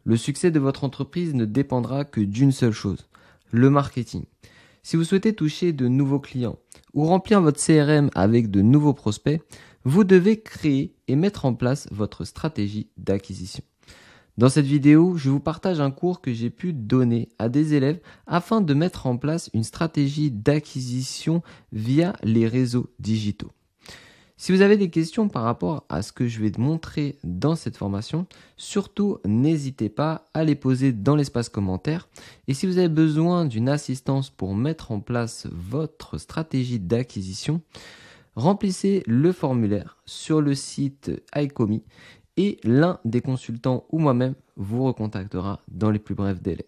Le succès de votre entreprise ne dépendra que d'une seule chose, le marketing. Si vous souhaitez toucher de nouveaux clients ou remplir votre CRM avec de nouveaux prospects, vous devez créer et mettre en place votre stratégie d'acquisition. Dans cette vidéo, je vous partage un cours que j'ai pu donner à des élèves afin de mettre en place une stratégie d'acquisition via les réseaux digitaux. Si vous avez des questions par rapport à ce que je vais te montrer dans cette formation, surtout n'hésitez pas à les poser dans l'espace commentaire. Et si vous avez besoin d'une assistance pour mettre en place votre stratégie d'acquisition, remplissez le formulaire sur le site iComi et l'un des consultants ou moi-même vous recontactera dans les plus brefs délais.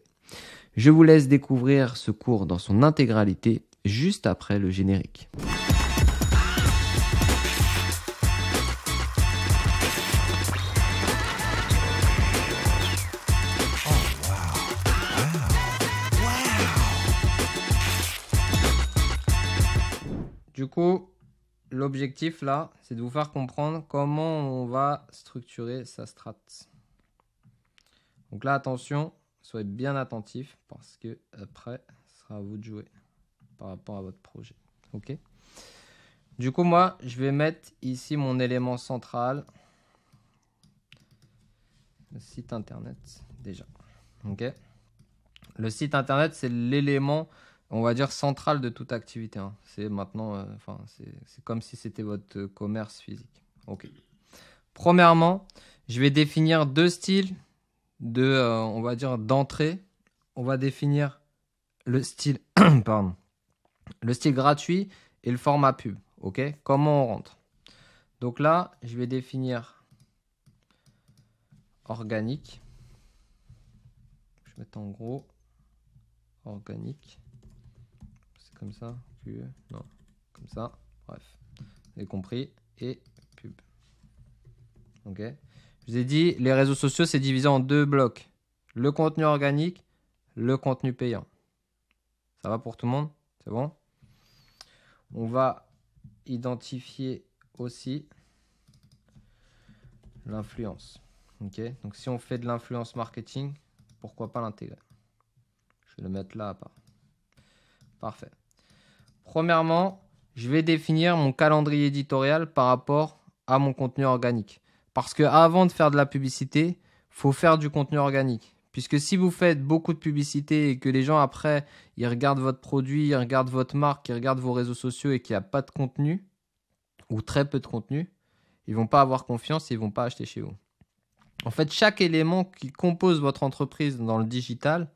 Je vous laisse découvrir ce cours dans son intégralité juste après le générique. Du coup, l'objectif là, c'est de vous faire comprendre comment on va structurer sa strat. Donc là, attention, soyez bien attentifs parce que après, ce sera à vous de jouer par rapport à votre projet. Ok ? Du coup, moi, je vais mettre ici mon élément central, le site internet déjà. Ok ? Le site internet, c'est l'élément, on va dire, central de toute activité. Hein. C'est maintenant, c'est comme si c'était votre commerce physique. Ok. Premièrement, je vais définir deux styles on va dire, d'entrée. On va définir le style, pardon, le style gratuit et le format pub. Ok. Comment on rentre? Donc là, je vais définir organique. Je vais mettre en gros organique. C'est comme ça. Non, comme ça. Bref, vous avez compris. Et pub. Ok. Je vous ai dit, les réseaux sociaux, c'est divisé en deux blocs. Le contenu organique, le contenu payant. Ça va pour tout le monde? C'est bon? On va identifier aussi l'influence. Ok. Donc, si on fait de l'influence marketing, pourquoi pas l'intégrer? Je vais le mettre là à part. Parfait. Premièrement, je vais définir mon calendrier éditorial par rapport à mon contenu organique. Parce que avant de faire de la publicité, il faut faire du contenu organique. Puisque si vous faites beaucoup de publicité et que les gens après, ils regardent votre produit, ils regardent votre marque, ils regardent vos réseaux sociaux et qu'il n'y a pas de contenu, ou très peu de contenu, ils ne vont pas avoir confiance et ils ne vont pas acheter chez vous. En fait, chaque élément qui compose votre entreprise dans le digital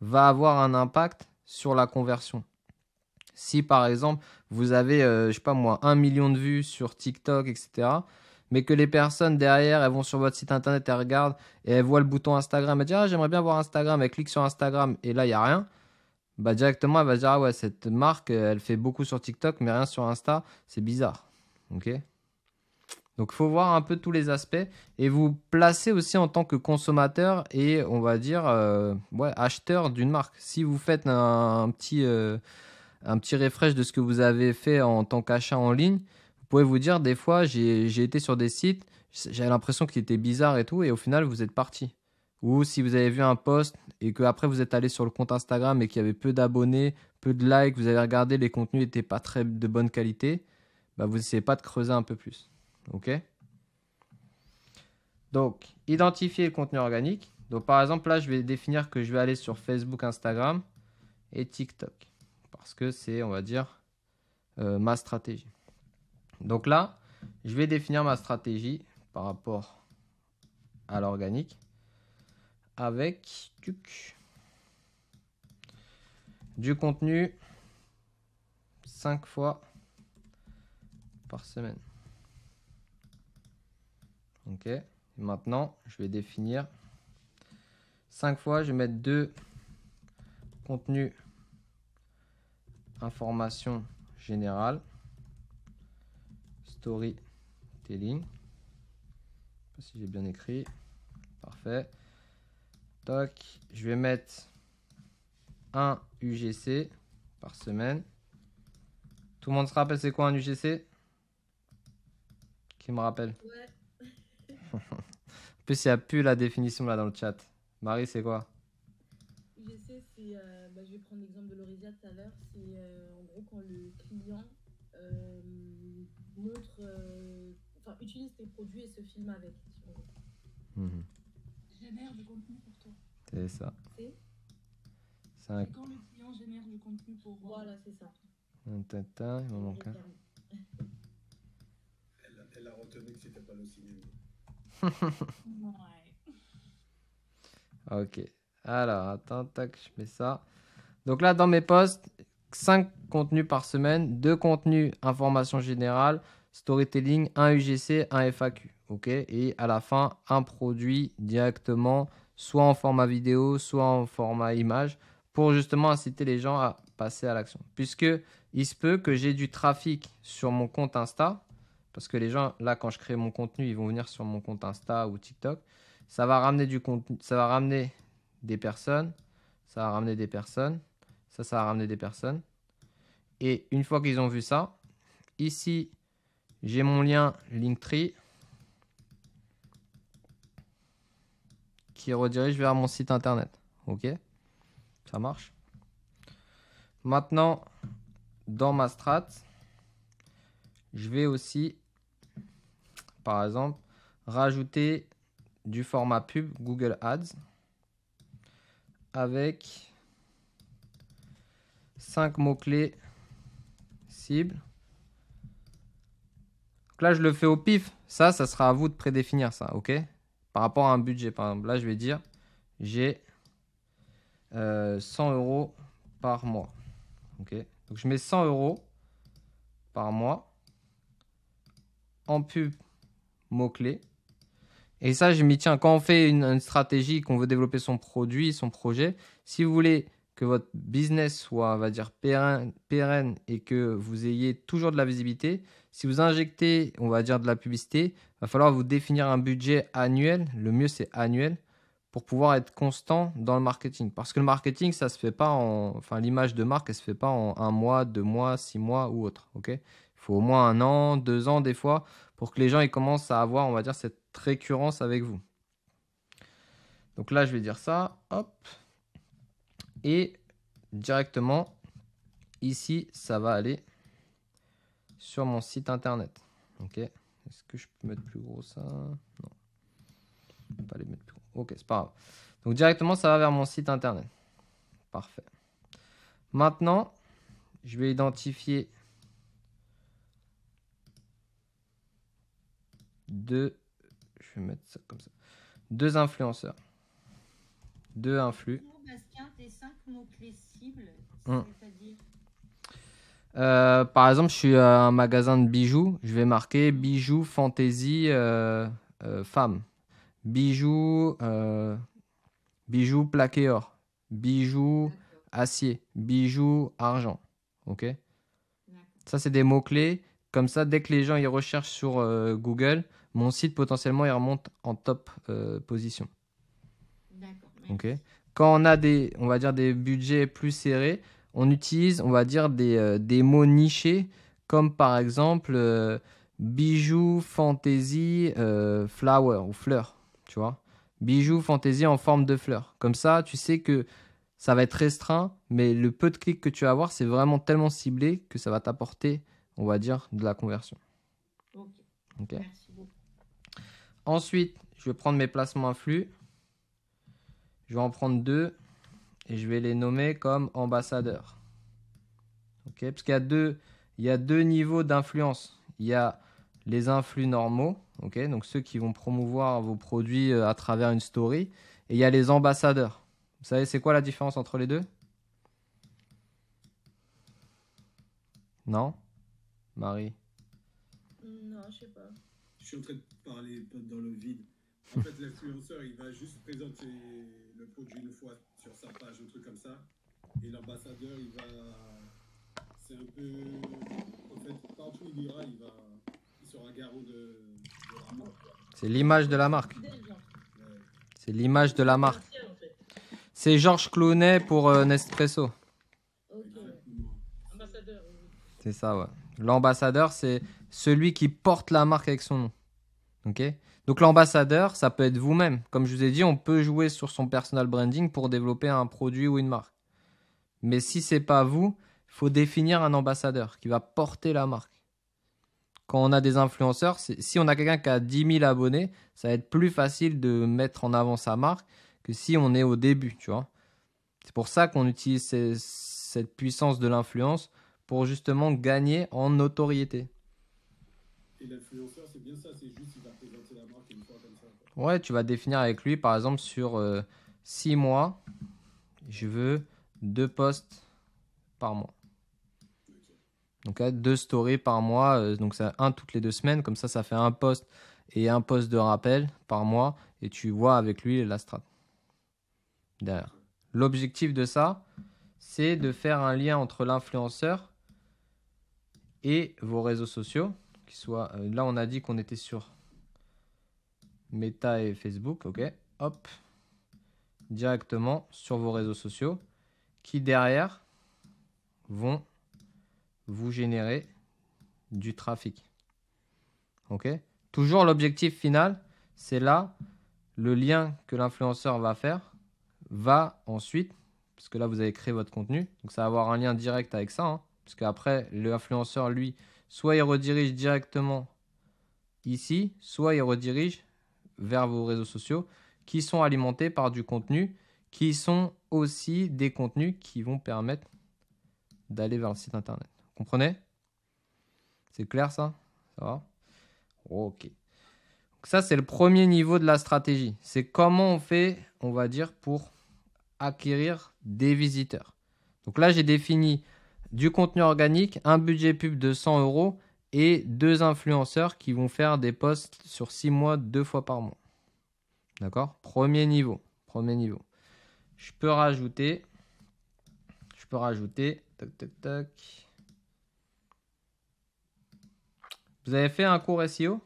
va avoir un impact sur la conversion. Si par exemple, vous avez, je sais pas moi, 1 million de vues sur TikTok, etc., mais que les personnes derrière, elles vont sur votre site internet, elles regardent et elles voient le bouton Instagram, elles disent « Ah, j'aimerais bien voir Instagram », elles cliquent sur Instagram et là, il n'y a rien, bah directement, elle va se dire « Ah ouais, cette marque, elle fait beaucoup sur TikTok, mais rien sur Insta, c'est bizarre. » Ok ? Donc, il faut voir un peu tous les aspects et vous placer aussi en tant que consommateur et, on va dire, acheteur d'une marque. Si vous faites un petit refresh de ce que vous avez fait en tant qu'achat en ligne, vous pouvez vous dire, des fois, j'ai été sur des sites, j'avais l'impression qu'ils étaient bizarres et tout, et au final, vous êtes parti. Ou si vous avez vu un post et qu'après, vous êtes allé sur le compte Instagram et qu'il y avait peu d'abonnés, peu de likes, vous avez regardé, les contenus n'étaient pas très de bonne qualité, bah, vous n'essayez pas de creuser un peu plus. Ok ? Donc, identifier le contenu organique. Donc, par exemple, là, je vais définir que je vais aller sur Facebook, Instagram et TikTok. Parce que c'est, on va dire, ma stratégie. Donc là, je vais définir ma stratégie par rapport à l'organique avec du contenu 5 fois par semaine. Ok. Et maintenant, je vais définir 5 fois, je vais mettre 2 contenus information générale, storytelling. Je sais pas si j'ai bien écrit. Parfait. Toc. Je vais mettre un UGC par semaine. Tout le monde se rappelle c'est quoi un UGC? Qui me rappelle? Ouais. En plus, il n'y a plus la définition là dans le chat. Marie, c'est quoi? UGC, c'est, je vais prendre l'exemple de Laurésia tout à l'heure, c'est en gros quand le client euh, montre, utilise tes produits et se filme avec. Si on veut. Mhm. Génère du contenu pour toi. C'est ça. C'est C'est quand le client génère du contenu pour Voilà, c'est ça. un tata, il m'en manque un. Elle a retenu que c'était pas le cinéma. Ouais. Ok. Alors, attends, tac, je mets ça. Donc là, dans mes posts, 5 contenus par semaine, 2 contenus information générale, storytelling, un UGC, un FAQ. Ok. Et à la fin, un produit directement, soit en format vidéo, soit en format image, pour justement inciter les gens à passer à l'action. Puisque il se peut que j'ai du trafic sur mon compte Insta, parce que les gens, là, quand je crée mon contenu, ils vont venir sur mon compte Insta ou TikTok. Ça va ramener du contenu, ça va ramener des personnes, ça va ramener des personnes, ça va ramener des personnes. Et une fois qu'ils ont vu ça, ici, j'ai mon lien Linktree qui redirige vers mon site internet. Ok, ça marche. Maintenant, dans ma strat, je vais aussi, par exemple, rajouter du format pub Google Ads avec 5 mots-clés cibles. Donc là, je le fais au pif. Ça sera à vous de prédéfinir ça, ok? Par rapport à un budget, par exemple. Là, je vais dire, j'ai 100 euros par mois. Ok? Donc, je mets 100 euros par mois en pub mots-clés. Et ça, je m'y tiens. Quand on fait une stratégie, qu'on veut développer son produit, son projet, si vous voulez que votre business soit, on va dire, pérenne et que vous ayez toujours de la visibilité, si vous injectez, on va dire, de la publicité, il va falloir vous définir un budget annuel. Le mieux, c'est annuel pour pouvoir être constant dans le marketing. Parce que le marketing, ça se fait pas en... Enfin, l'image de marque, elle se fait pas en 1 mois, 2 mois, 6 mois ou autre. Ok? Il faut au moins 1 an, 2 ans des fois pour que les gens ils commencent à avoir, on va dire, cette récurrence avec vous. Donc là, je vais dire ça. Hop. Et directement, ici, ça va aller sur mon site internet. Ok. Est-ce que je peux mettre plus gros ça? Non. Je peux pas les mettre plus gros. Ok, c'est pas grave. Donc directement, ça va vers mon site internet. Parfait. Maintenant, je vais identifier deux. Je vais mettre ça comme ça. 2 influenceurs. 2 influx. Bastien, tes 5 mots-clés cibles, Hum. c'est-à-dire Par exemple, je suis à un magasin de bijoux. Je vais marquer bijoux fantaisie femme. Bijoux, bijoux plaqué or. Bijoux acier. Bijoux argent. Ok. Ça, c'est des mots-clés. Comme ça, dès que les gens ils recherchent sur Google, mon site potentiellement il remonte en top position. D'accord. Ok. Quand on a des, on va dire des budgets plus serrés, on utilise, on va dire des mots nichés comme par exemple bijoux fantaisie flower ou fleur, tu vois. Bijoux fantaisie en forme de fleur. Comme ça, tu sais que ça va être restreint, mais le peu de clics que tu vas avoir, c'est vraiment tellement ciblé que ça va t'apporter, on va dire, de la conversion. Ok. Ok. Merci beaucoup. Ensuite, je vais prendre mes placements influx. Je vais en prendre 2 et je vais les nommer comme ambassadeurs. Ok, parce il y a deux niveaux d'influence. Il y a les influx normaux, ok, donc ceux qui vont promouvoir vos produits à travers une story, et il y a les ambassadeurs. Vous savez, c'est quoi la différence entre les deux? Non? Marie? Non, je sais pas. Je suis en train de parler dans le vide. En fait, l'influenceur, il va juste présenter le produit une fois sur sa page, un truc comme ça. Et l'ambassadeur, il va... C'est un peu... En fait, partout où il ira, il sera garant de la marque. C'est l'image de la marque. Ouais. C'est l'image de la marque. En fait. C'est Georges Clooney pour Nespresso. Ok. Exactement. Ambassadeur. Oui. C'est ça, ouais. L'ambassadeur, c'est celui qui porte la marque avec son nom. Ok? Donc l'ambassadeur, ça peut être vous-même. Comme je vous ai dit, on peut jouer sur son personal branding pour développer un produit ou une marque. Mais si c'est pas vous, il faut définir un ambassadeur qui va porter la marque. Quand on a des influenceurs, si on a quelqu'un qui a 10 000 abonnés, ça va être plus facile de mettre en avant sa marque que si on est au début, tu vois. C'est pour ça qu'on utilise cette puissance de l'influence pour justement gagner en notoriété. Et l'influenceur, c'est bien ça, c'est juste il va présenter la marque une fois comme ça. Quoi. Ouais, tu vas définir avec lui, par exemple, sur 6 mois, je veux 2 posts par mois. Donc, 2 stories par mois, donc c'est un toutes les 2 semaines, comme ça fait un post et un post de rappel par mois, et tu vois avec lui la strat derrière. L'objectif de ça, c'est de faire un lien entre l'influenceur et vos réseaux sociaux. Là, on a dit qu'on était sur Meta et Facebook, ok. Hop, directement sur vos réseaux sociaux qui derrière vont vous générer du trafic. Ok. Toujours l'objectif final, c'est là, le lien que l'influenceur va faire va ensuite, parce que là vous avez créé votre contenu, donc ça va avoir un lien direct avec ça, hein, parce qu'après l'influenceur lui, soit il redirige directement ici, soit il redirige vers vos réseaux sociaux qui sont alimentés par du contenu, qui sont aussi des contenus qui vont permettre d'aller vers le site internet. Vous comprenez? C'est clair ça? Ça va? Ok. Donc ça, c'est le premier niveau de la stratégie. C'est comment on fait, on va dire, pour acquérir des visiteurs. Donc là, j'ai défini du contenu organique, un budget pub de 100 € et 2 influenceurs qui vont faire des posts sur 6 mois, 2 fois par mois. D'accord? Premier niveau. Premier niveau. Je peux rajouter. Tac, tac, tac. Vous avez fait un cours SEO?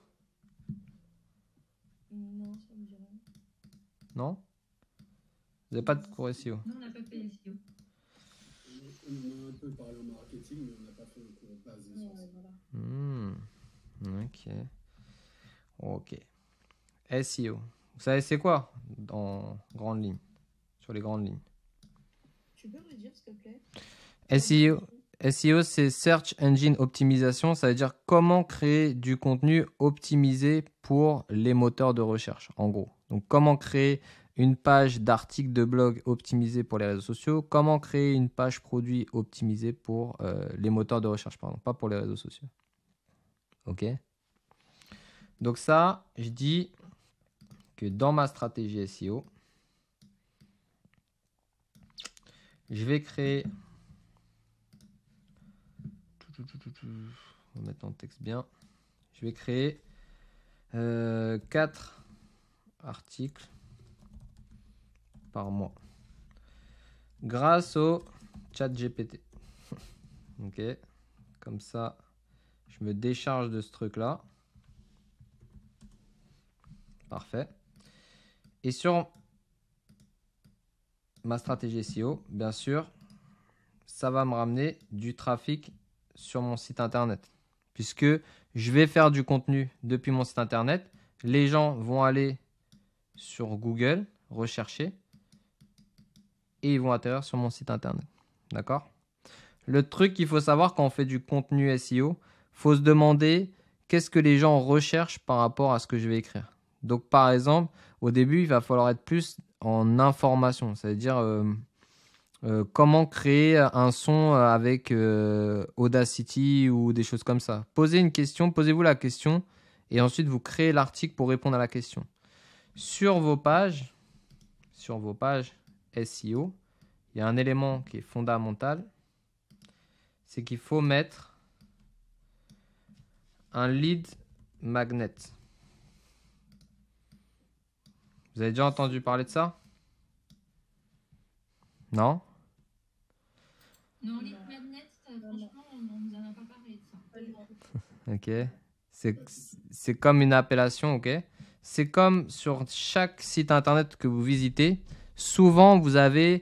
Non, ça me dit rien. Non? Vous n'avez pas de cours SEO? Non, on n'a pas fait SEO. On a un peu parlé en marketing, mais on n'a pas fait un cours basé sur ça. Voilà. Ok. SEO. Vous savez c'est quoi dans grandes lignes? Sur les grandes lignes. Tu peux redire, s'il te plaît? SEO, c'est Search Engine Optimisation. Ça veut dire comment créer du contenu optimisé pour les moteurs de recherche, en gros. Donc, comment créer une page d'article de blog optimisée pour les réseaux sociaux. Comment créer une page produit optimisée pour les moteurs de recherche, pardon, pas pour les réseaux sociaux. Ok. Donc ça, je dis que dans ma stratégie SEO, je vais créer... On va mettre en texte bien. Je vais créer 4 articles par mois grâce au chat GPT. Ok. Comme ça, je me décharge de ce truc-là. Parfait. Et sur ma stratégie SEO, bien sûr, ça va me ramener du trafic sur mon site internet. Puisque je vais faire du contenu depuis mon site internet. Les gens vont aller sur Google, rechercher, et ils vont atterrir sur mon site internet. D'accord? Le truc qu'il faut savoir quand on fait du contenu SEO, il faut se demander qu'est-ce que les gens recherchent par rapport à ce que je vais écrire. Donc, par exemple, au début, il va falloir être plus en information. C'est-à-dire comment créer un son avec Audacity ou des choses comme ça. Posez-vous la question et ensuite vous créez l'article pour répondre à la question. Sur vos pages SEO, il y a un élément qui est fondamental. C'est qu'il faut mettre un lead magnet. Vous avez déjà entendu parler de ça? Non? Non, lead magnet, franchement, on ne nous en a pas parlé de ça. Ok. C'est comme une appellation, ok? C'est comme sur chaque site internet que vous visitez. Souvent, vous avez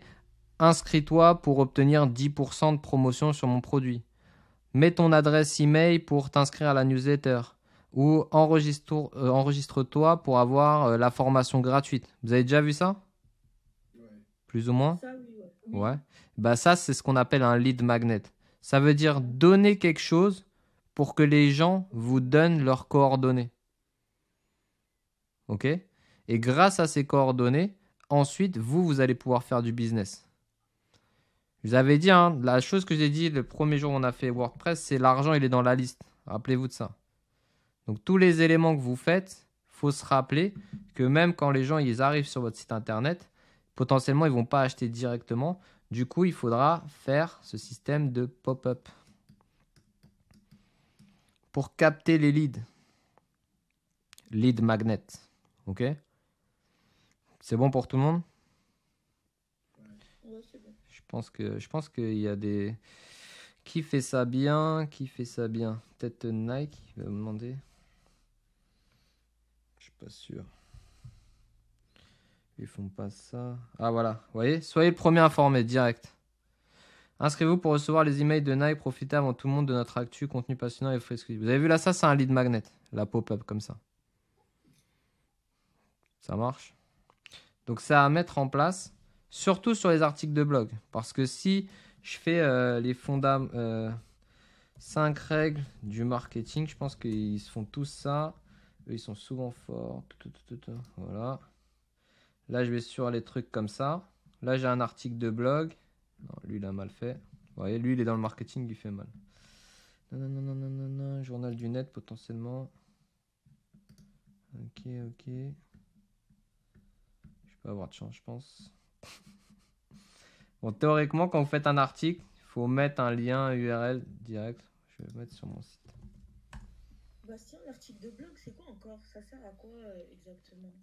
inscris-toi pour obtenir 10% de promotion sur mon produit. Mets ton adresse email pour t'inscrire à la newsletter. ou enregistre-toi pour avoir la formation gratuite. Vous avez déjà vu ça? Ouais. Plus ou moins? Ça, oui, ouais. Ouais. Bah ça, c'est ce qu'on appelle un lead magnet. Ça veut dire donner quelque chose pour que les gens vous donnent leurs coordonnées. OK? Et grâce à ces coordonnées, ensuite, vous allez pouvoir faire du business. Je vous avais dit, hein, la chose que j'ai dit le premier jour où on a fait WordPress, c'est l'argent, il est dans la liste. Rappelez-vous de ça. Donc, tous les éléments que vous faites, il faut se rappeler que même quand les gens ils arrivent sur votre site internet, potentiellement, ils ne vont pas acheter directement. Du coup, il faudra faire ce système de pop-up pour capter les leads. Lead magnet. OK? C'est bon pour tout le monde? Ouais, c'est bon. Je pense qu'il y a des... Qui fait ça bien? Qui fait ça bien? Peut-être Nike, il va me demander. Je suis pas sûr. Ils font pas ça. Ah voilà, vous voyez? Soyez le premier informé, direct. Inscrivez-vous pour recevoir les emails de Nike. Profitez avant tout le monde de notre actu, contenu passionnant et frais exclusifs. Vous avez vu là, ça c'est un lead magnet. La pop-up comme ça. Ça marche? Donc ça à mettre en place, surtout sur les articles de blog. Parce que si je fais les 5 règles du marketing, je pense qu'ils se font tous ça. Eux, ils sont souvent forts. Voilà. Là, je vais sur les trucs comme ça. Là, j'ai un article de blog. Non, lui, il a mal fait. Vous voyez, lui, il est dans le marketing, il fait mal. Non. Journal du net, potentiellement. Ok. Je peux avoir de chance, je pense. Bon, théoriquement, quand vous faites un article, il faut mettre un lien URL direct. Je vais le mettre sur mon site. Bastien, l'article de blog, c'est quoi encore? Ça sert à quoi exactement?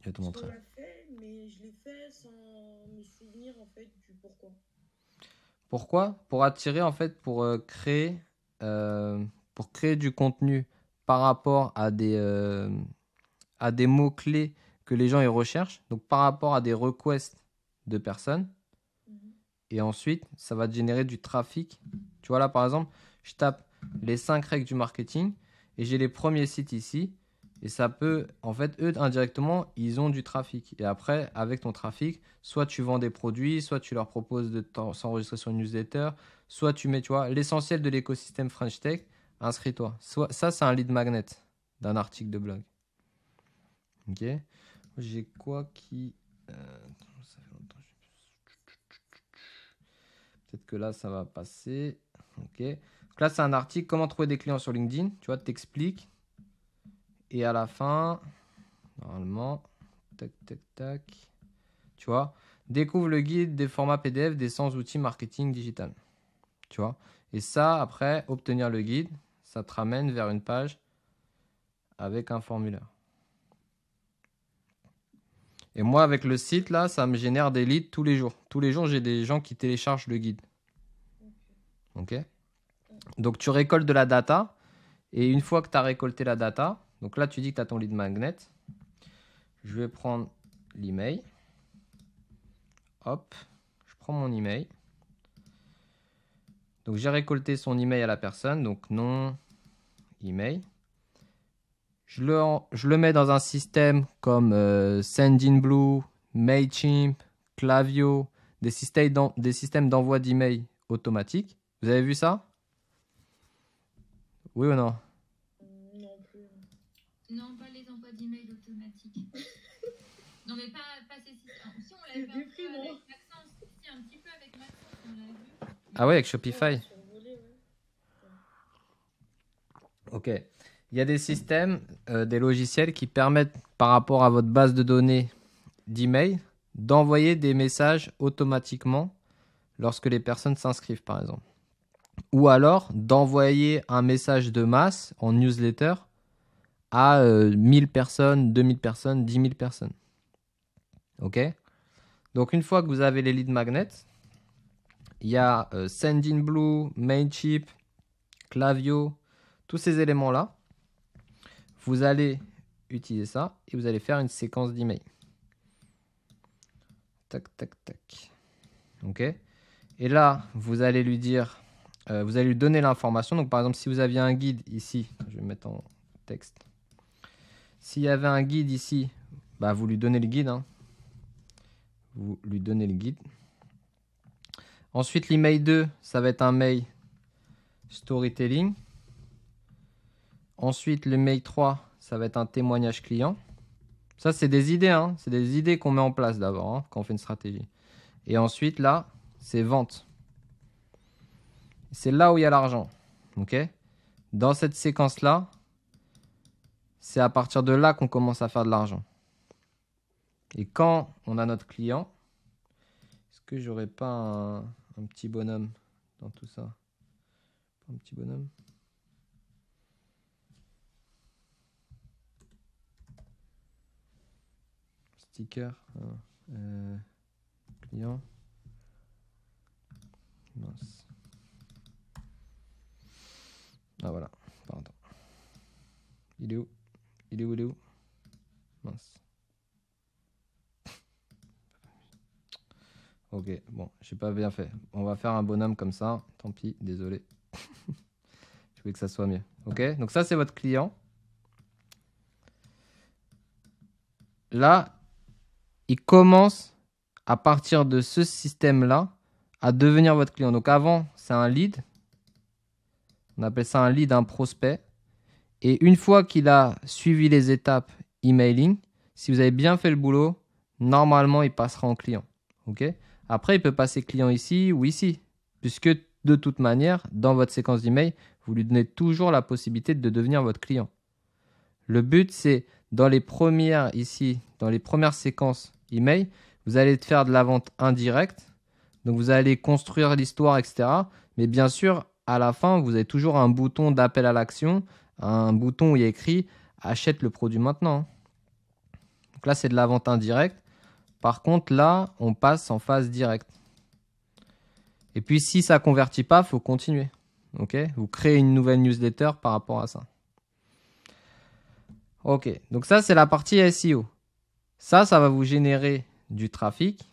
Je vais te On montrer. l'a fait, mais je l'ai fait sans me souvenir en fait du pourquoi. Pourquoi? Pour attirer, en fait, pour créer du contenu par rapport à des mots-clés que les gens ils recherchent. Donc, par rapport à des requests de personnes. Et ensuite, ça va te générer du trafic. Tu vois là, par exemple, je tape les 5 règles du marketing et j'ai les premiers sites ici. Et ça peut, en fait, eux, indirectement, ils ont du trafic. Et après, avec ton trafic, soit tu vends des produits, soit tu leur proposes de s'enregistrer sur une newsletter, soit tu mets, tu vois, l'essentiel de l'écosystème French Tech, inscris-toi. Ça, c'est un lead magnet d'un article de blog. Ok. J'ai quoi qui... ça fait longtemps. Peut-être que là, ça va passer. Ok. Donc là, c'est un article, comment trouver des clients sur LinkedIn. Tu vois, t'expliques. Et à la fin, normalement, tac. Tu vois, découvre le guide des formats PDF des 100 outils marketing digital. Tu vois. Et ça, après, obtenir le guide, ça te ramène vers une page avec un formulaire. Et moi, avec le site, là, ça me génère des leads tous les jours. Tous les jours, j'ai des gens qui téléchargent le guide. Ok. Donc, tu récoltes de la data. Et une fois que tu as récolté la data, donc là, tu dis que tu as ton lead magnet. Je vais prendre l'email. Hop, je prends mon email. Donc, j'ai récolté son email à la personne. Donc, nom, email. Je le mets dans un système comme Sendinblue, Mailchimp, Klaviyo, des systèmes d'envoi d'email automatique. Vous avez vu ça? Oui ou non? Non plus. Non, pas les envois d'email automatiques. Non, mais pas ces systèmes. Si, on l'a C'est vu un peu déprimant. avec Maxence. Si, un petit peu avec Maxence, on l'a vu. Ah ouais, avec Shopify. Ouais, survolé, ouais. Ok. Il y a des systèmes, des logiciels qui permettent, par rapport à votre base de données d'email, d'envoyer des messages automatiquement lorsque les personnes s'inscrivent, par exemple. Ou alors d'envoyer un message de masse en newsletter à 1000 personnes, 2000 personnes, 10 000 personnes. Ok? Donc, une fois que vous avez les lead magnets, il y a Sendinblue, Mailchimp, Klaviyo, tous ces éléments-là. Vous allez utiliser ça et vous allez faire une séquence d'emails. Tac. Ok? Et là, vous allez lui dire, vous allez lui donner l'information. Donc, par exemple, si vous aviez un guide ici, je vais mettre en texte. S'il y avait un guide ici, bah vous lui donnez le guide. Hein. Vous lui donnez le guide. Ensuite, l'email 2, ça va être un mail storytelling. Ensuite, le mail 3, ça va être un témoignage client. Ça, c'est des idées. Hein. C'est des idées qu'on met en place d'abord hein, quand on fait une stratégie. Et ensuite, là, c'est vente. C'est là où il y a l'argent. Okay ? Dans cette séquence-là, c'est à partir de là qu'on commence à faire de l'argent. Et quand on a notre client, est-ce que j'aurais pas un petit bonhomme dans tout ça? Un petit bonhomme. Sticker. Client. Mince. Ah voilà, pardon. Il est où? Il est où? Il est où? Mince. Ok, bon, j'ai pas bien fait. On va faire un bonhomme comme ça. Tant pis, désolé. Je voulais que ça soit mieux. Ok, donc ça c'est votre client. Là, il commence à partir de ce système-là à devenir votre client. Donc avant, c'est un lead. On appelle ça un lead, un prospect. Et une fois qu'il a suivi les étapes emailing, si vous avez bien fait le boulot, normalement, il passera en client. Ok ? Après, il peut passer client ici ou ici. Puisque de toute manière, dans votre séquence d'email, vous lui donnez toujours la possibilité de devenir votre client. Le but, c'est dans les premières ici, dans les premières séquences email, vous allez faire de la vente indirecte. Donc, vous allez construire l'histoire, etc. Mais bien sûr, à la fin, vous avez toujours un bouton d'appel à l'action, un bouton où il y a écrit « Achète le produit maintenant ». Donc là, c'est de la vente indirecte. Par contre, là, on passe en phase directe. Et puis, si ça ne convertit pas, il faut continuer. Okay ? Vous créez une nouvelle newsletter par rapport à ça. Ok, donc ça, c'est la partie SEO. Ça va vous générer du trafic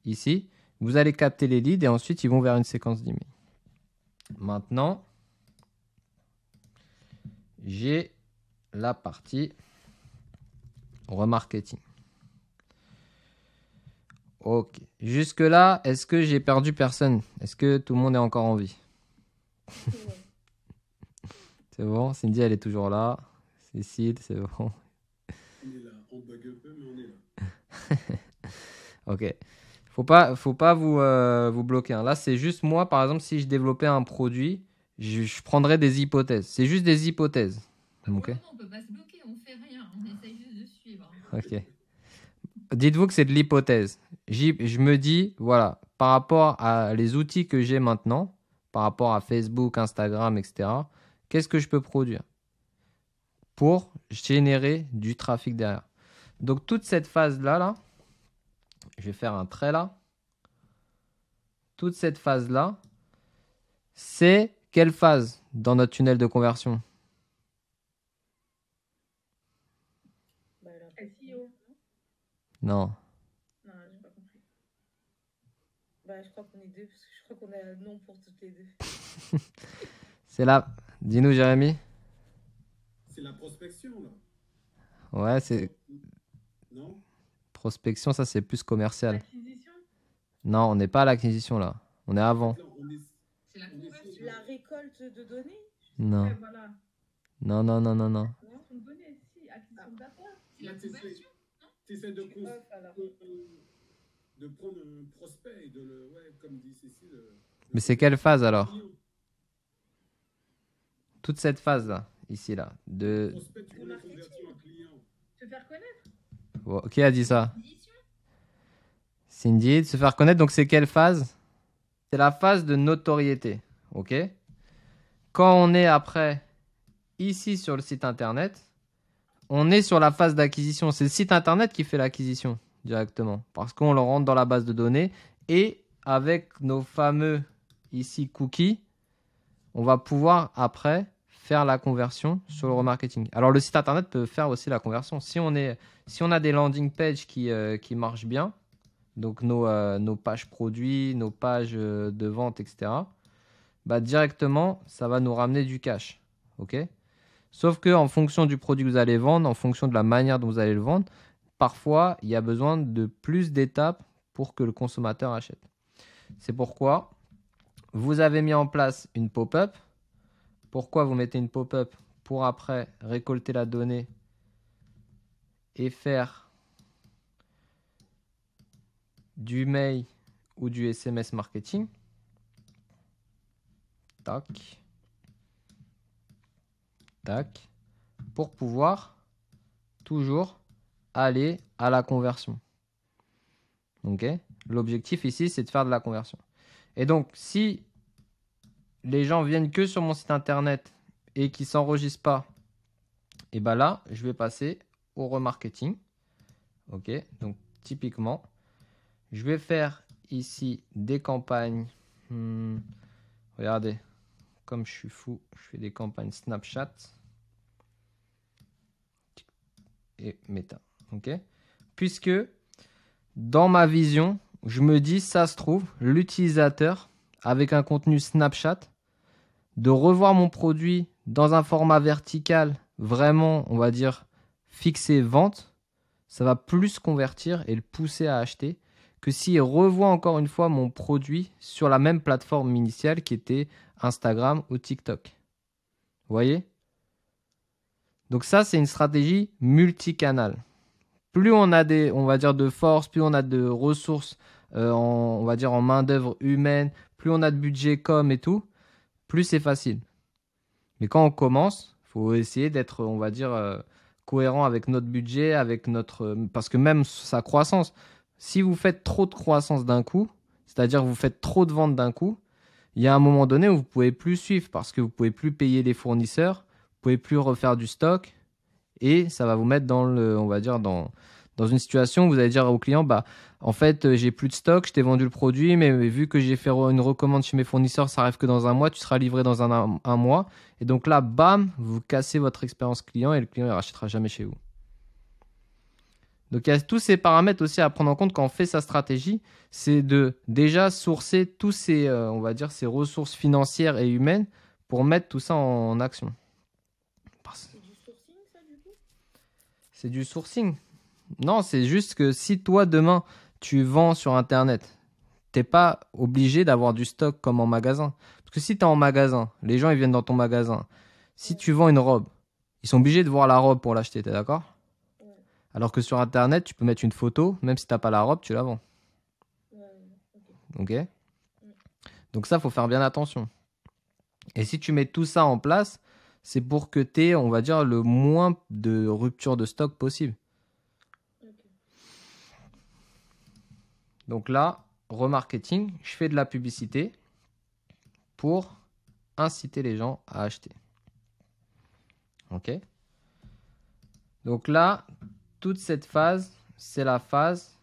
ici. Vous allez capter les leads et ensuite, ils vont vers une séquence d'email. Maintenant, j'ai la partie remarketing. Ok. Jusque-là, est-ce que j'ai perdu personne? Est-ce que tout le monde est encore en vie? C'est bon, Cindy, elle est toujours là. Cécile, c'est bon. On est là. On bug un peu, mais on est là. Ok. Faut pas vous bloquer. Hein. Là, c'est juste moi, par exemple, si je développais un produit, je prendrais des hypothèses. C'est juste des hypothèses. Okay. On peut pas se bloquer, on fait rien, on essaye juste de suivre. Ok. Dites-vous que c'est de l'hypothèse. Je me dis, voilà, par rapport à les outils que j'ai maintenant, par rapport à Facebook, Instagram, etc., qu'est-ce que je peux produire pour générer du trafic derrière? Donc, toute cette phase-là, là, je vais faire un trait là. Toute cette phase-là, c'est quelle phase dans notre tunnel de conversion? SEO. Non. Non, j'ai pas compris. Bah, je crois qu'on est deux, parce que je crois qu'on a un nom pour toutes les deux. C'est là. Dis-nous, Jérémy. C'est la prospection, là. Ouais, c'est. Non? Prospection, ça, c'est plus commercial. L'acquisition. Non, on n'est pas à l'acquisition, là. On est avant. Là, on est... C'est la conversion. La récolte de données. Non. Ouais, voilà. Non, non, non, non, non. Acquisition de données, si. Acquisition de data. C'est la conversion. Tu essaies de, Alors. de prendre un prospect et de le... Ouais, comme dit Cécile... Mais c'est quelle phase, alors? Toute cette phase-là, ici, là. De... Prospect, tu veux la conversion en client. Se faire connaître. Bon, qui a dit ça? Acquisition. Cindy, de se faire connaître. Donc, c'est quelle phase? C'est la phase de notoriété. OK? Quand on est après, ici, sur le site Internet, on est sur la phase d'acquisition. C'est le site Internet qui fait l'acquisition directement. Parce qu'on le rentre dans la base de données. Et avec nos fameux, ici, cookies, on va pouvoir, après, faire la conversion sur le remarketing. Alors, le site Internet peut faire aussi la conversion. Si on a des landing pages qui marchent bien, donc nos pages produits, nos pages de vente, etc., bah directement, ça va nous ramener du cash. OK ? Sauf que en fonction du produit que vous allez vendre, en fonction de la manière dont vous allez le vendre, parfois, il y a besoin de plus d'étapes pour que le consommateur achète. C'est pourquoi vous avez mis en place une pop-up. Pourquoi vous mettez une pop-up? Pour après récolter la donnée et faire du mail ou du SMS marketing. Tac. Tac. Pour pouvoir toujours aller à la conversion. Ok? L'objectif ici, c'est de faire de la conversion. Et donc, si les gens viennent que sur mon site internet et qui ne s'enregistrent pas, et bien là, je vais passer au remarketing. Ok? Donc, typiquement, je vais faire ici des campagnes. Regardez, comme je suis fou, je fais des campagnes Snapchat et Meta. Ok? Puisque dans ma vision, je me dis, ça se trouve, l'utilisateur avec un contenu Snapchat, de revoir mon produit dans un format vertical, vraiment, on va dire, fixé vente, ça va plus convertir et le pousser à acheter que s'il revoit encore une fois mon produit sur la même plateforme initiale qui était Instagram ou TikTok. Vous voyez? Donc ça, c'est une stratégie multicanal. Plus on a on va dire, de force, plus on a de ressources, on va dire en main-d'œuvre humaine, plus on a de budget com et tout, plus c'est facile. Mais quand on commence, il faut essayer d'être, on va dire, cohérent avec notre budget, avec notre, parce que même sa croissance, si vous faites trop de croissance d'un coup, c'est-à-dire que vous faites trop de ventes d'un coup, il y a un moment donné où vous ne pouvez plus suivre parce que vous ne pouvez plus payer les fournisseurs, vous ne pouvez plus refaire du stock et ça va vous mettre dans le, on va dire, dans une situation où vous allez dire au client, bah, en fait, j'ai plus de stock, je t'ai vendu le produit, mais vu que j'ai fait une recommande chez mes fournisseurs, ça arrive que dans un mois, tu seras livré dans un mois. Et donc là, bam, vous cassez votre expérience client et le client ne rachètera jamais chez vous. Donc il y a tous ces paramètres aussi à prendre en compte quand on fait sa stratégie, c'est de déjà sourcer tous ces, on va dire, ces ressources financières et humaines pour mettre tout ça en action. C'est du sourcing, ça, du coup? C'est du sourcing. Non, c'est juste que si toi, demain, tu vends sur Internet, t'es pas obligé d'avoir du stock comme en magasin. Parce que si tu es en magasin, les gens ils viennent dans ton magasin. Si tu vends une robe, ils sont obligés de voir la robe pour l'acheter, t'es d'accord? Ouais. Alors que sur Internet, tu peux mettre une photo, même si t'as pas la robe, tu la vends. Ok? Donc ça, faut faire bien attention. Et si tu mets tout ça en place, c'est pour que tu aies, on va dire, le moins de rupture de stock possible. Donc là, remarketing, je fais de la publicité pour inciter les gens à acheter. Ok? Donc là, toute cette phase, c'est la phase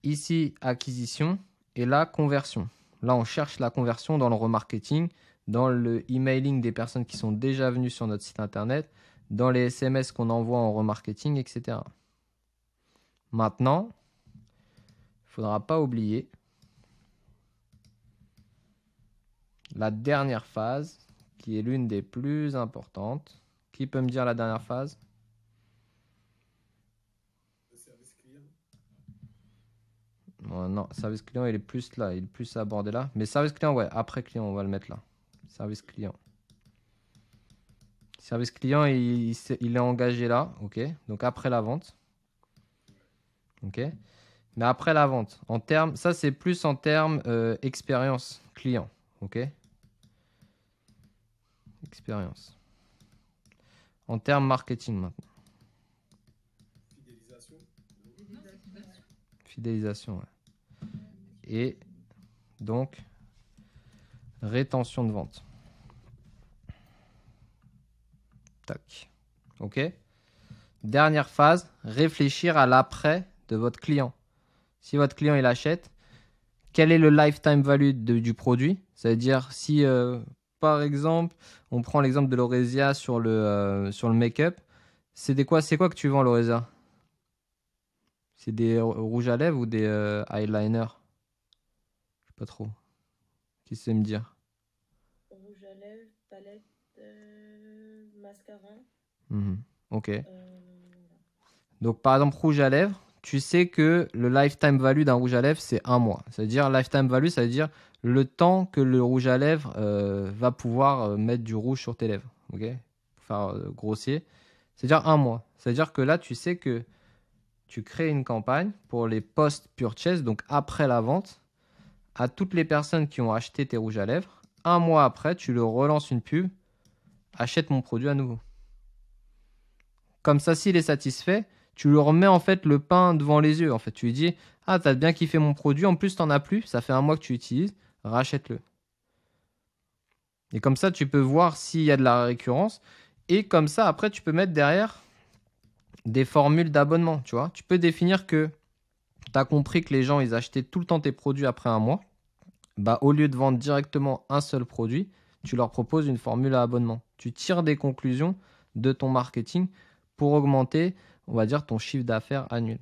ici acquisition et là conversion. Là, on cherche la conversion dans le remarketing, dans le emailing des personnes qui sont déjà venues sur notre site internet, dans les SMS qu'on envoie en remarketing, etc. Maintenant, il ne faudra pas oublier la dernière phase, qui est l'une des plus importantes. Qui peut me dire la dernière phase? Le service client. Non, service client, il est plus là, il est plus abordé là. Mais service client, ouais, après client, on va le mettre là. Service client. Service client, il est engagé là, ok. Donc après la vente. Ok. Mais après la vente, en termes, ça c'est plus en termes expérience client, ok. Expérience. En termes marketing maintenant. Fidélisation. Fidélisation, ouais. Et donc, rétention de vente. Tac. Ok. Dernière phase, réfléchir à l'après de votre client. Si votre client il achète, quel est le lifetime value du produit? Ça veut dire si, par exemple, on prend l'exemple de l'Oresia sur le make-up, c'est quoi que tu vends l'Oresia? C'est des rouges à lèvres ou des eyeliners? Je sais pas trop. Qui sait me dire? Rouge à lèvres, palette, mascara. Ok. Voilà. Donc, par exemple, rouge à lèvres, tu sais que le lifetime value d'un rouge à lèvres, c'est 1 mois. C'est-à-dire, lifetime value, ça veut dire le temps que le rouge à lèvres va pouvoir mettre du rouge sur tes lèvres. Ok? Pour faire grossier. C'est-à-dire 1 mois. C'est-à-dire que là, tu sais que tu crées une campagne pour les post-purchase, donc après la vente, à toutes les personnes qui ont acheté tes rouges à lèvres. 1 mois après, tu leur relances une pub. Achète mon produit à nouveau. Comme ça, s'il est satisfait, tu lui remets en fait le pain devant les yeux. En fait, tu lui dis, ah, t'as bien kiffé mon produit, en plus t'en as plus, ça fait 1 mois que tu l'utilises, rachète-le. Et comme ça, tu peux voir s'il y a de la récurrence. Et comme ça, après, tu peux mettre derrière des formules d'abonnement, tu vois. Tu peux définir que tu as compris que les gens, ils achetaient tout le temps tes produits après 1 mois. Bah, au lieu de vendre directement un seul produit, tu leur proposes une formule à abonnement. Tu tires des conclusions de ton marketing pour augmenter, on va dire, ton chiffre d'affaires annuel.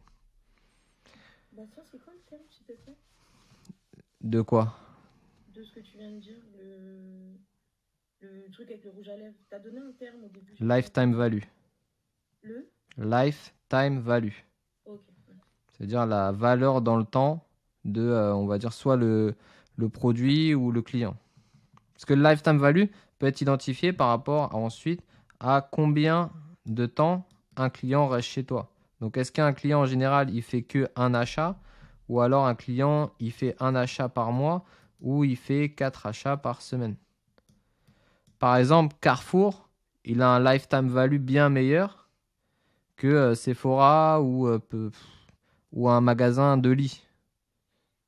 Bah, tiens, c'est quoi le terme, s'il te plaît? De quoi? De ce que tu viens de dire, le truc avec le rouge à lèvres. T'as donné un terme au début. Lifetime value. Le? Lifetime value. Ok. C'est-à-dire la valeur dans le temps de, on va dire, soit le produit ou le client. Parce que le lifetime value peut être identifié par rapport ensuite à combien de temps un client reste chez toi. Donc, est-ce qu'un client en général, il fait que un achat ou alors un client, il fait un achat par mois ou il fait 4 achats par semaine? Par exemple, Carrefour, il a un lifetime value bien meilleur que Sephora ou un magasin de lit.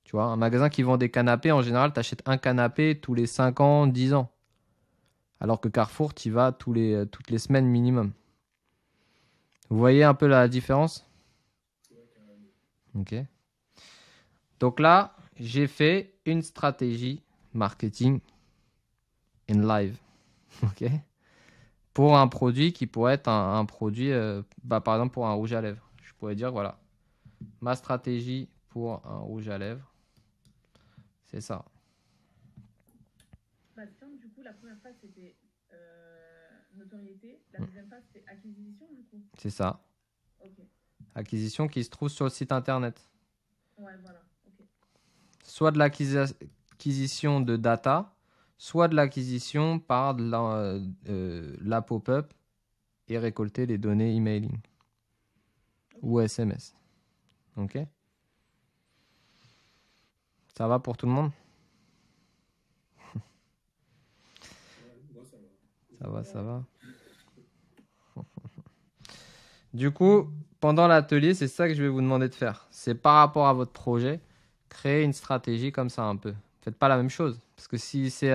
Tu vois, un magasin qui vend des canapés, en général, tu achètes un canapé tous les 5 ans, 10 ans. Alors que Carrefour, tu y vas toutes les semaines minimum. Vous voyez un peu la différence? Ok. Donc là, j'ai fait une stratégie marketing in live. Ok. Pour un produit qui pourrait être un produit, par exemple pour un rouge à lèvres. Je pourrais dire, voilà, ma stratégie pour un rouge à lèvres, c'est ça. Bah, tiens, du coup, la première phase, c'était notoriété. La deuxième phase, c'était acquisition, du coup. C'est ça. Ok. Acquisition qui se trouve sur le site internet. Ouais, voilà. Ok. Soit de l'acquisition de data, soit de l'acquisition par de la pop-up et récolter les données emailing ou SMS. Ok? Ça va pour tout le monde? Moi, ça va. Ça va, ça va. Du coup, pendant l'atelier, c'est ça que je vais vous demander de faire. C'est par rapport à votre projet, créer une stratégie comme ça un peu. Faites pas la même chose. Parce que si c'est,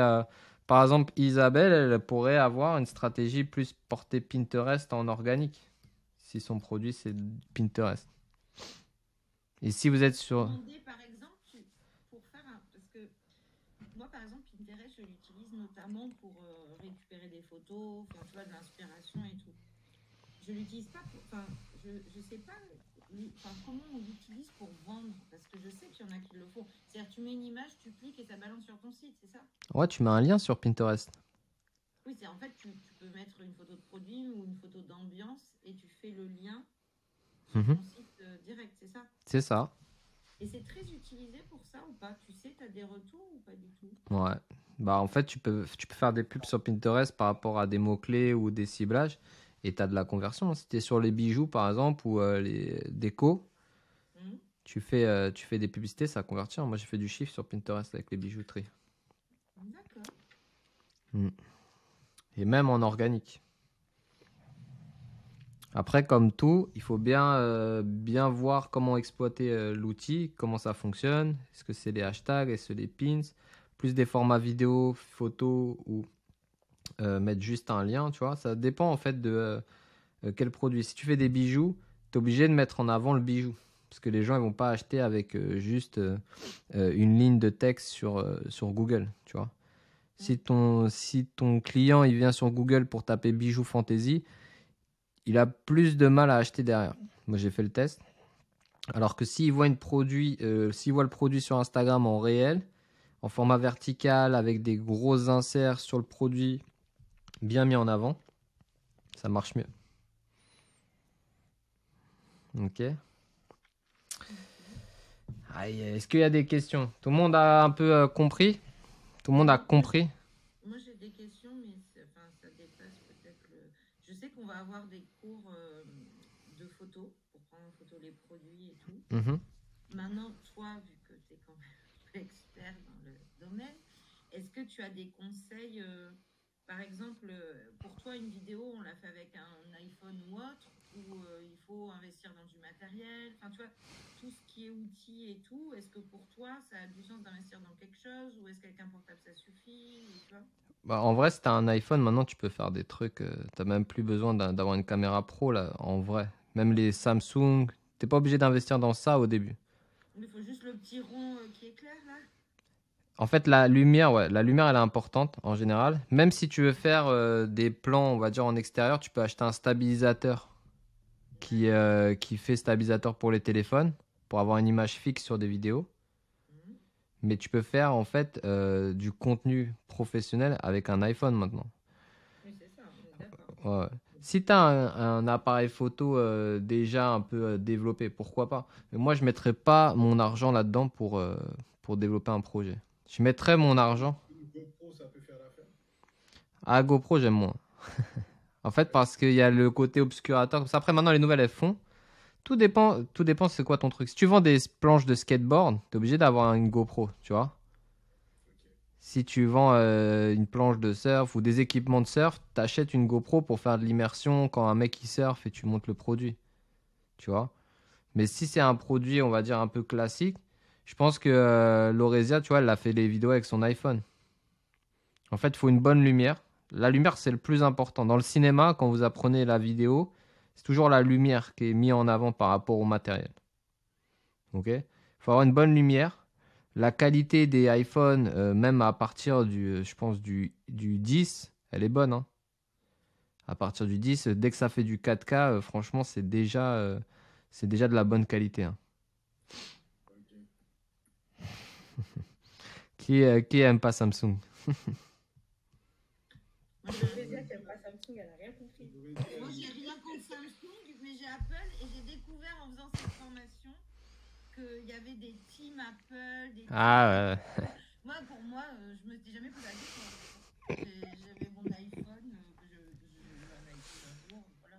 par exemple, Isabelle, elle pourrait avoir une stratégie plus portée Pinterest en organique. Si son produit, c'est Pinterest. Et si vous êtes sur... Demander, par exemple, pour faire un... Parce que moi, par exemple, Pinterest, je l'utilise notamment pour récupérer des photos, enfin, tu vois, de l'inspiration et tout. Je l'utilise pas pour... Enfin, je sais pas comment on l'utilise pour vendre, parce que je sais qu'il y en a qui le font. C'est-à-dire, tu mets une image, tu cliques et ça balance sur ton site, c'est ça? Ouais, tu mets un lien sur Pinterest. Oui, c'est en fait, tu peux mettre une photo de produit ou une photo d'ambiance et tu fais le lien sur ton site direct, c'est ça? C'est ça. Et c'est très utilisé pour ça ou pas? Tu sais, tu as des retours ou pas du tout? Ouais. Bah, en fait, tu peux faire des pubs sur Pinterest par rapport à des mots-clés ou des ciblages et tu as de la conversion. Si tu es sur les bijoux, par exemple, ou les décos, tu fais des publicités, ça convertit. Moi, j'ai fait du chiffre sur Pinterest avec les bijouteries. D'accord. Et même en organique. Après, comme tout, il faut bien voir comment exploiter l'outil, comment ça fonctionne. Est-ce que c'est les hashtags, est-ce que c'est les pins, plus des formats vidéo, photos ou mettre juste un lien, tu vois. Ça dépend en fait de quel produit. Si tu fais des bijoux, tu es obligé de mettre en avant le bijou. Parce que les gens ne vont pas acheter avec juste une ligne de texte sur Google, tu vois. Si ton client il vient sur Google pour taper bijoux fantasy, il a plus de mal à acheter derrière. Moi, j'ai fait le test. Alors que s'il voit le produit sur Instagram en réel, en format vertical, avec des gros inserts sur le produit bien mis en avant, Ça marche mieux. Ok. Aïe, est-ce qu'il y a des questions? Tout le monde a un peu compris? Tout le monde a compris? Moi, j'ai des questions, mais ça dépasse peut-être le... Je sais qu'on va avoir des cours de photos pour prendre en photo les produits et tout. Mhm. Maintenant, toi, vu que tu es quand même expert dans le domaine, est-ce que tu as des conseils par exemple, pour toi, une vidéo, on l'a fait avec un iPhone ou autre, ou il faut investir dans du matériel, enfin, tu vois, tout ce qui est outils et tout, est-ce que pour toi, ça a du sens d'investir dans quelque chose, ou est-ce qu'avec un portable, ça suffit, ou, tu vois? Bah, en vrai, si t'as un iPhone, maintenant tu peux faire des trucs. T'as même plus besoin d'avoir une caméra pro là, en vrai. Même les Samsung, t'es pas obligé d'investir dans ça au début. Mais il faut juste le petit rond qui éclaire, là? En fait, la lumière, ouais, la lumière, elle est importante en général. Même si tu veux faire des plans, on va dire en extérieur, tu peux acheter un stabilisateur qui fait stabilisateur pour les téléphones, pour avoir une image fixe sur des vidéos. Mhm. Mais tu peux faire en fait du contenu professionnel avec un iPhone maintenant. Oui, c'est ça, on est d'accord. Ouais, ouais. Si tu as un appareil photo déjà un peu développé, pourquoi pas? Mais moi, je ne mettrais pas mon argent là-dedans pour développer un projet. Je mettrais mon argent. Une GoPro, ça peut faire l'affaire. À GoPro, j'aime moins. En fait, parce qu'il y a le côté obscurateur. Comme ça. Après, maintenant, les nouvelles, elles font. Tout dépend c'est quoi ton truc. Si tu vends des planches de skateboard, tu es obligé d'avoir une GoPro, tu vois. Si tu vends une planche de surf ou des équipements de surf, tu achètes une GoPro pour faire de l'immersion quand un mec il surfe et tu montes le produit, tu vois. Mais si c'est un produit, on va dire, un peu classique, je pense que Loresia, tu vois, elle a fait les vidéos avec son iPhone. En fait, il faut une bonne lumière. La lumière, c'est le plus important. Dans le cinéma, quand vous apprenez la vidéo, c'est toujours la lumière qui est mise en avant par rapport au matériel. Ok? Il faut avoir une bonne lumière. La qualité des iPhones, même à partir je pense du 10, elle est bonne, hein. À partir du 10, dès que ça fait du 4K, franchement, c'est déjà de la bonne qualité, hein. Qui aime pas Samsung? Moi, Lorésia qui aime pas Samsung, elle a rien compris. Moi, j'ai rien contre Samsung, mais j'ai Apple et j'ai découvert en faisant cette formation qu'il y avait des teams Apple, des teams... Ah ouais. Moi, pour moi, je me suis jamais posé la question. J'avais mon iPhone, j'ai eu un iPhone un jour, voilà.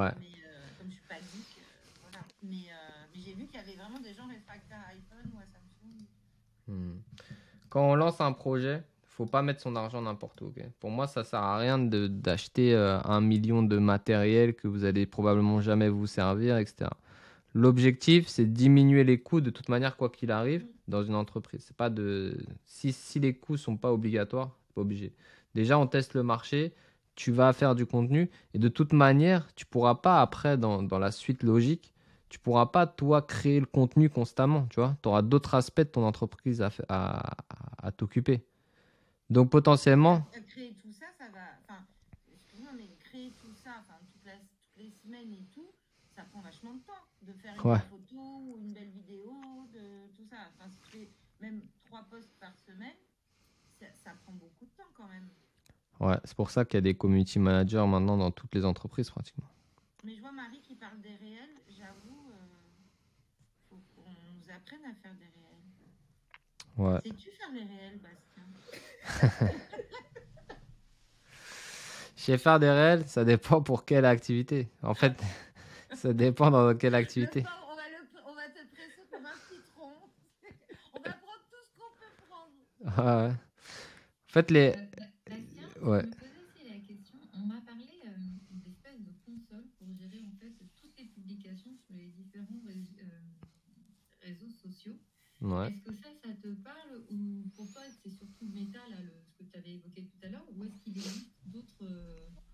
Ouais. Mais comme je suis pas geek, voilà. Mais j'ai vu qu'il y avait vraiment des gens réfractaires à iPhone ou à Samsung. Hmm. Quand on lance un projet, faut pas mettre son argent n'importe où, ok. Pour moi, ça sert à rien d'acheter 1 million de matériel que vous allez probablement jamais vous servir, etc. L'objectif, c'est de diminuer les coûts de toute manière, quoi qu'il arrive, dans une entreprise. C'est pas si les coûts sont pas obligatoires, pas obligé. Déjà, on teste le marché, tu vas faire du contenu, et de toute manière, tu pourras pas après, dans la suite logique, tu pourras pas, toi, créer le contenu constamment, tu vois. Tu auras d'autres aspects de ton entreprise à t'occuper. Donc, potentiellement, Créer tout ça, ça va. Enfin, excuse-moi, mais créer tout ça, enfin, toutes les semaines et tout, ça prend vachement de temps de faire une ouais. belle photo ou une belle vidéo, de tout ça. Enfin, si tu fais même 3 posts par semaine, ça prend beaucoup de temps quand même. Ouais, c'est pour ça qu'il y a des community managers maintenant dans toutes les entreprises, pratiquement. Mais je vois Marie qui parle des réels, j'avoue, faut qu'on nous apprenne à faire des réels. Ouais. Sais-tu faire les réels, Bastien? Je sais faire des réels, ça dépend pour quelle activité. En fait, ça dépend dans quelle activité. Le pauvre, on va te presser comme un citron. On va prendre tout ce qu'on peut prendre. Ah ouais. En fait, les. Bastien, Ouais. je me posais aussi la question. On m'a parlé d'espèces de console pour gérer en fait toutes les publications sur les différents réseaux sociaux. Ouais. Est-ce que ça te parle ou pour toi c'est surtout Meta, là, ce que tu avais évoqué tout à l'heure, ou est-ce qu'il existe d'autres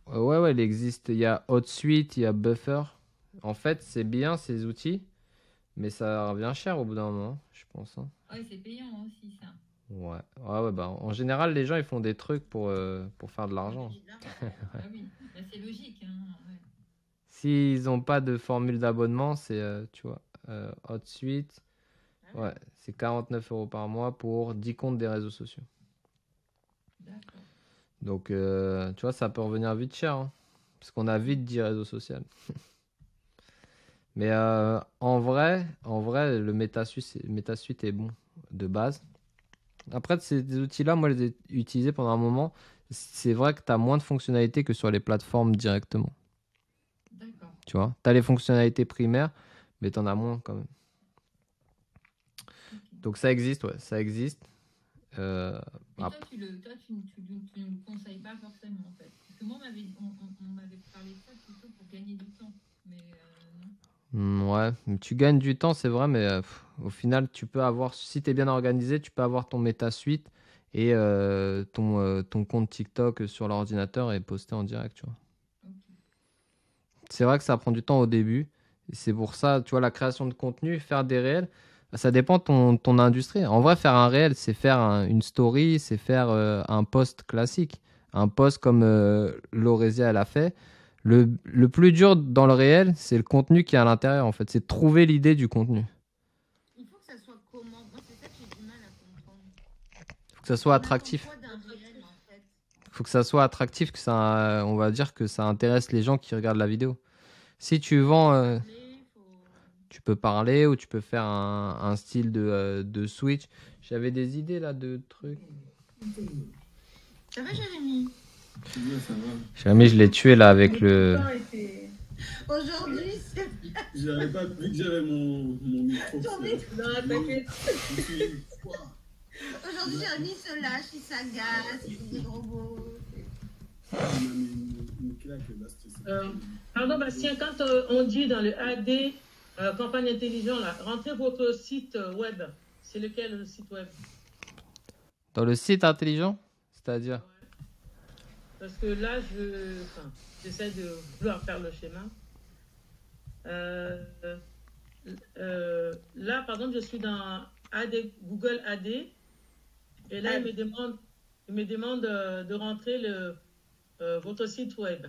Ouais, il existe. Il y a HotSuite, il y a Buffer. En fait, c'est bien ces outils, mais ça revient cher au bout d'un moment, je pense, hein. Ouais, c'est payant aussi ça. Ouais, bah, en général, les gens, ils font des trucs pour faire de l'argent. Ah oui, bah, c'est logique. Hein, ouais. S'ils n'ont pas de formule d'abonnement, c'est, tu vois, HotSuite, ouais, c'est 49 € par mois pour 10 comptes des réseaux sociaux. D'accord. Donc, tu vois, ça peut revenir vite cher, hein. Parce qu'on a vite dit réseau social. Mais en vrai, le MetaSuite est bon de base. Après, ces outils-là, moi, je les ai utilisés pendant un moment. C'est vrai que tu as moins de fonctionnalités que sur les plateformes directement. D'accord. Tu vois, tu as les fonctionnalités primaires, mais tu en as moins quand même. Ok. Donc ça existe, ouais, ça existe. Mais Après- tu ne le conseilles pas forcément, en fait. Parce que moi, on m'avait parlé de ça plutôt pour gagner du temps. Mais non. Ouais, tu gagnes du temps, c'est vrai, mais au final, tu peux avoir, si tu es bien organisé, tu peux avoir ton MetaSuite et ton compte TikTok sur l'ordinateur et poster en direct, tu vois. Ok. C'est vrai que ça prend du temps au début. Et c'est pour ça, tu vois, la création de contenu, faire des réels, ça dépend de ton industrie. En vrai, faire un réel, c'est faire une story, c'est faire un post classique. Un post comme Lauresia, elle a fait. Le plus dur dans le réel, c'est le contenu qui est à l'intérieur, en fait. C'est de trouver l'idée du contenu. Il faut que ça soit comment? Moi, c'est ça que j'ai du mal à comprendre. Il faut que ça soit On attend attractif. quoi d'un réel, en fait? Il faut que ça soit attractif, que ça, on va dire que ça intéresse les gens qui regardent la vidéo. Si tu vends... Parler, tu peux parler ou tu peux faire un style de Switch. J'avais des idées là de trucs. Ça va, Jérémy? Ouais, ça va. Jérémy, je l'ai tué là avec le. Aujourd'hui, c'est... J'avais pas vu que j'avais mon micro. Attendez. Non, t'inquiète. Je suis quoi? Aujourd'hui, Jérémy se lâche, il s'agace, il fait des gros mots. Il m'a mis une claque, Bastien. Pardon, Bastien, quand on dit dans le AD, campagne intelligente, là, rentrez votre site web. C'est lequel le site web? Dans le site intelligent, c'est-à-dire. Parce que là, j'essaie de vouloir faire le schéma. Là, par exemple, je suis dans AD, Google AD. Et là, il me demande de rentrer votre site web.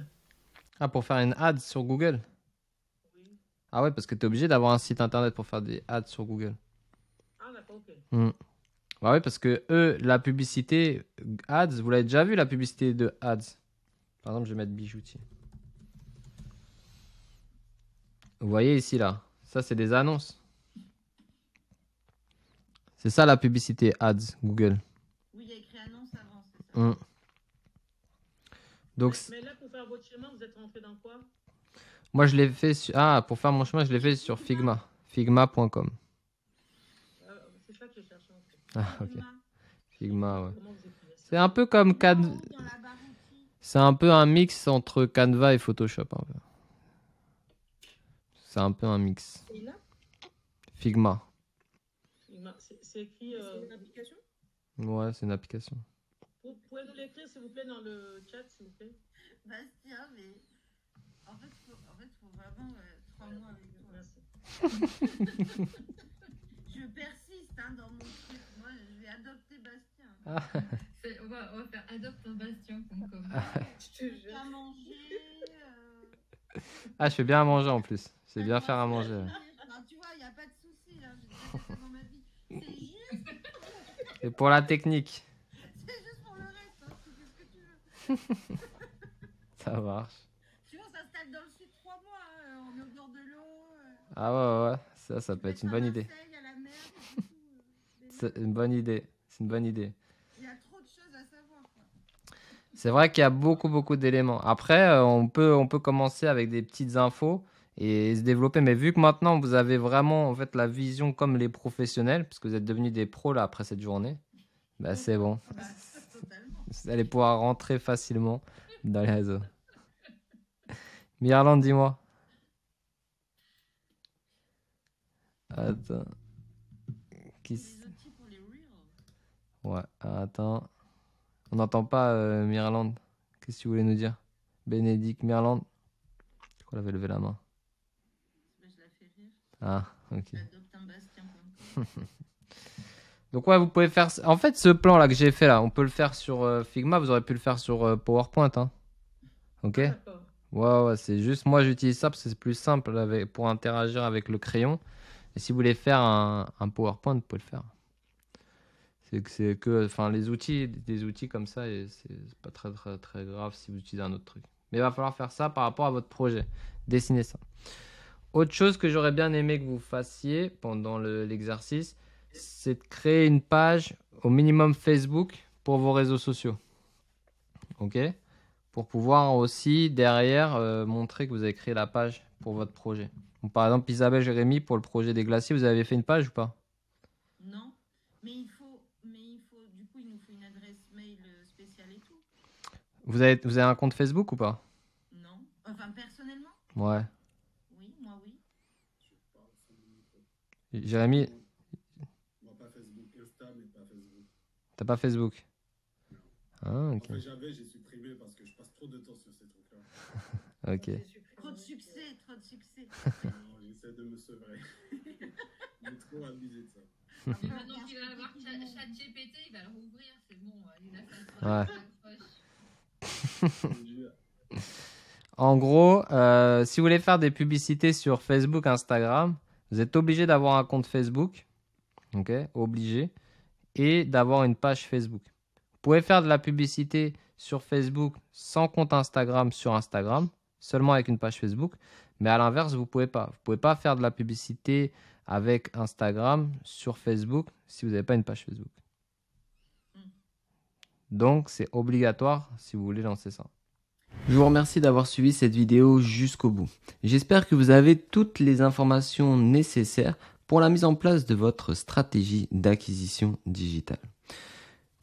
Ah, pour faire une ad sur Google. Oui. Ah ouais, parce que tu es obligé d'avoir un site internet pour faire des ads sur Google. Ah, d'accord, ok. Bah oui, parce que eux, la publicité ads, vous l'avez déjà vu la publicité de ads. Par exemple, je vais mettre bijoutier. Vous voyez ici là, ça c'est des annonces. C'est ça la publicité ads Google. Oui, il y a écrit annonce avant, c'est ça. Donc Mais là, pour faire votre schéma, vous êtes rentré dans quoi? moi je l'ai fait pour faire mon chemin, je l'ai fait sur Figma, figma.com. C'est ça que je cherchais en fait. Ah ok. Figma, ouais. Comment vous écrivez ça? C'est un peu comme Dans la barre outils. c'est un peu un mix entre Canva et Photoshop. Un peu. C'est un peu un mix. Et là, Figma. c'est écrit. C'est une application? Ouais, c'est une application. Vous pouvez nous l'écrire, s'il vous plaît, dans le chat, s'il vous plaît. Bastien, mais en fait, faut vraiment 3 mois avec toi. Merci. Je persiste dans mon truc. Moi, je vais adopter Bastien. On va faire adopte un bastion.com. Je te jure. À manger. Ah, je fais bien à manger en plus. C'est bien faire à manger. Ouais. Enfin, tu vois, il n'y a pas de souci. Hein. J'ai déjà fait ça dans ma vie. C'est juste, Et pour la technique, c'est juste pour le reste. Hein. Tu fais ce que tu veux. ça marche. Tu vois, on s'installe dans le sud 3 mois. Hein. On est au bord de l'eau. Ah ouais, ça peut être une bonne idée. Marseille, à la mer, et tout, C'est une bonne idée. C'est une bonne idée. il y a trop de choses à savoir. Quoi. C'est vrai qu'il y a beaucoup d'éléments. Après, on peut commencer avec des petites infos et se développer. Mais vu que maintenant, vous avez vraiment en fait la vision comme les professionnels, parce que vous êtes devenus des pros là après cette journée, bah c'est bon. Bah, totalement. Vous allez pouvoir rentrer facilement dans les réseaux. Mirland, dis-moi. Attends. Qui s- Des outils pour les reels. Ouais, attends. On n'entend pas Mirland. Qu'est-ce que tu voulais nous dire? Bénédicte Mirland. Je crois qu'elle avait levé la main. Bah, je la fais rire. Ah, ok. J'adopte un bastien.com. Donc ouais, vous pouvez faire... En fait, ce plan-là que j'ai fait là, on peut le faire sur Figma. Vous aurez pu le faire sur PowerPoint. Hein. Ok? D'accord. Ouais, c'est juste... Moi, j'utilise ça parce que c'est plus simple pour interagir avec le crayon. Et si vous voulez faire un PowerPoint, vous pouvez le faire. Enfin, des outils comme ça, et c'est pas très grave si vous utilisez un autre truc. Mais il va falloir faire ça par rapport à votre projet. Dessinez ça. Autre chose que j'aurais bien aimé que vous fassiez pendant l'exercice, c'est de créer une page au minimum Facebook pour vos réseaux sociaux. Ok? Pour pouvoir aussi derrière montrer que vous avez créé la page pour votre projet. Donc, par exemple, Isabelle, Jérémy, pour le projet des glaciers, vous avez fait une page ou pas? Non, mais il faut, du coup, il nous faut une adresse mail spéciale et tout. Vous avez un compte Facebook ou pas? Non, enfin personnellement. Ouais. Oui, moi oui. Je sais pas, ça me dit pas. Jérémy, Moi, pas Facebook, Insta, mais pas Facebook. t'as pas Facebook? Ah, ok. Enfin, j'ai supprimé parce que je passe trop de temps sur ces trucs-là. Ok. Trop de succès, trop de succès. Non, j'essaie de me sevrer. J'ai trop abusé de ça. Et maintenant qu'il va avoir ChatGPT, il va le rouvrir, c'est bon, il a fait Ouais. Je te jure. En gros, si vous voulez faire des publicités sur Facebook, Instagram, vous êtes obligé d'avoir un compte Facebook, ok, obligé, et d'avoir une page Facebook. Vous pouvez faire de la publicité sur Facebook sans compte Instagram sur Instagram, seulement avec une page Facebook, mais à l'inverse, vous pouvez pas. Vous pouvez pas faire de la publicité avec Instagram sur Facebook si vous n'avez pas une page Facebook. Donc, c'est obligatoire si vous voulez lancer ça. Je vous remercie d'avoir suivi cette vidéo jusqu'au bout. J'espère que vous avez toutes les informations nécessaires pour la mise en place de votre stratégie d'acquisition digitale.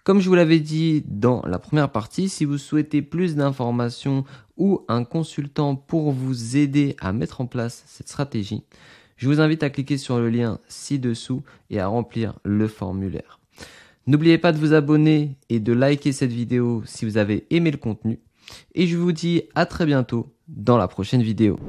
Comme je vous l'avais dit dans la première partie, si vous souhaitez plus d'informations ou un consultant pour vous aider à mettre en place cette stratégie, je vous invite à cliquer sur le lien ci-dessous et à remplir le formulaire. N'oubliez pas de vous abonner et de liker cette vidéo si vous avez aimé le contenu. Et je vous dis à très bientôt dans la prochaine vidéo.